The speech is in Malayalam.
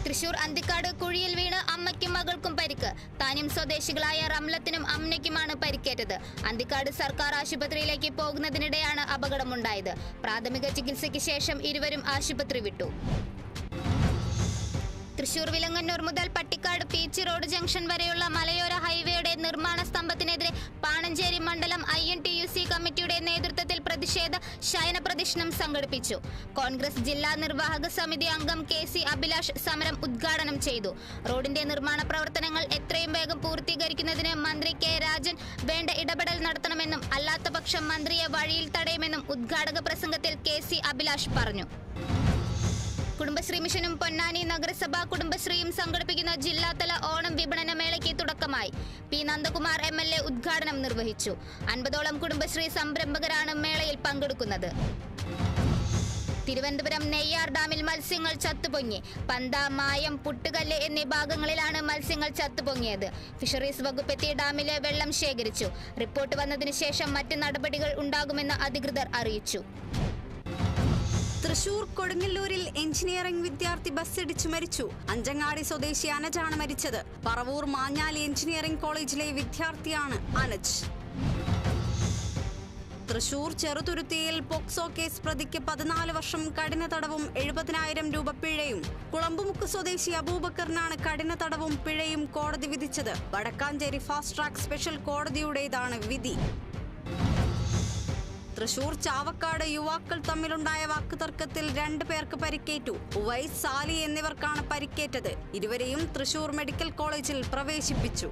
തൃശൂർ അന്തിക്കാട് കുഴിയിൽ വീണ് അമ്മയ്ക്കും മകൾക്കും പരിക്ക്. താനും സ്വദേശികളായ റംലത്തിനും അമ്നയ്ക്കുമാണ് പരിക്കേറ്റത്. അന്തിക്കാട് സർക്കാർ ആശുപത്രിയിലേക്ക് പോകുന്നതിനിടെയാണ് അപകടമുണ്ടായത്. പ്രാഥമിക ചികിത്സയ്ക്ക് ശേഷം ഇരുവരും ആശുപത്രി വിട്ടു. തൃശൂർ വിലങ്ങന്നൂർ മുതൽ പട്ടിക്കാട് പീച്ചി റോഡ് ജംഗ്ഷൻ വരെയുള്ള മലയോര ഹൈവേയുടെ നിർമ്മാണ സ്തംഭത്തിനെതിരെ പാണഞ്ചേരി മണ്ഡലം INTUC കമ്മിറ്റിയുടെ നേതൃത്വത്തിൽ പ്രതിഷേധ ശയന പ്രദർശനം സംഘടിപ്പിച്ചു. കോൺഗ്രസ് ജില്ലാ നിർവാഹക സമിതി അംഗം KC അഭിലാഷ് സമരം ഉദ്ഘാടനം ചെയ്തു. റോഡിന്റെ നിർമ്മാണ പ്രവർത്തനങ്ങൾ എത്രയും വേഗം പൂർത്തീകരിക്കുന്നതിന് മന്ത്രി K രാജൻ വേണ്ട ഇടപെടൽ നടത്തണമെന്നും അല്ലാത്തപക്ഷം മന്ത്രിയെ വഴിയിൽ തടയുമെന്നും ഉദ്ഘാടക പ്രസംഗത്തിൽ KC അഭിലാഷ് പറഞ്ഞു. കുടുംബശ്രീ മിഷനും പൊന്നാനി നഗരസഭാ കുടുംബശ്രീയും സംഘടിപ്പിക്കുന്ന ജില്ലാതല ഓണം വിപണന മേളയ്ക്ക് തുടക്കമായി. P നന്ദകുമാർ MLA ഉദ്ഘാടനം നിർവഹിച്ചു. 50ഓളം കുടുംബശ്രീ സംരംഭകരാണ് മേളയിൽ പങ്കെടുക്കുന്നത്. തിരുവനന്തപുരം നെയ്യാർ ഡാമിൽ മത്സ്യങ്ങൾ ചത്തുപൊങ്ങി. പന്ത, മായം, പുട്ടുകല്ല് എന്നീ ഭാഗങ്ങളിലാണ് മത്സ്യങ്ങൾ ചത്തുപൊങ്ങിയത്. ഫിഷറീസ് വകുപ്പ് എത്തി ഡാമിലെ വെള്ളം ശേഖരിച്ചു. റിപ്പോർട്ട് വന്നതിന് ശേഷം മറ്റ് നടപടികൾ ഉണ്ടാകുമെന്ന് അധികൃതർ അറിയിച്ചു. തൃശൂർ കൊടുങ്ങല്ലൂരിൽ എഞ്ചിനീയറിംഗ് വിദ്യാർത്ഥി ബസ്സിടിച്ചു മരിച്ചു. അഞ്ചങ്ങാടി സ്വദേശി അനജാണ് മരിച്ചത്. പറവൂർ മാഞ്ഞാലി എഞ്ചിനീയറിംഗ് കോളേജിലെ വിദ്യാർത്ഥിയാണ് അനജ്. തൃശൂർ ചെറുതുരുത്തിയിൽ പോക്സോ കേസ് പ്രതിക്ക് 14 വർഷം കഠിന തടവും 70,000 രൂപ പിഴയും. കുളമ്പുമുക്ക് സ്വദേശി അബൂബക്കറിനാണ് കഠിന തടവും പിഴയും കോടതി വിധിച്ചത്. വടക്കാഞ്ചേരി ഫാസ്റ്റ് ട്രാക്ക് സ്പെഷ്യൽ കോടതിയുടേതാണ് വിധി. തൃശൂർ ചാവക്കാട് യുവാക്കൾ തമ്മിലുണ്ടായ വാക്കുതർക്കത്തിൽ 2 പേർക്ക് പരിക്കേറ്റു. ഉവൈസ്, സാലി എന്നിവർക്കാണ് പരിക്കേറ്റത്. ഇരുവരെയും തൃശൂർ മെഡിക്കൽ കോളേജിൽ പ്രവേശിപ്പിച്ചു.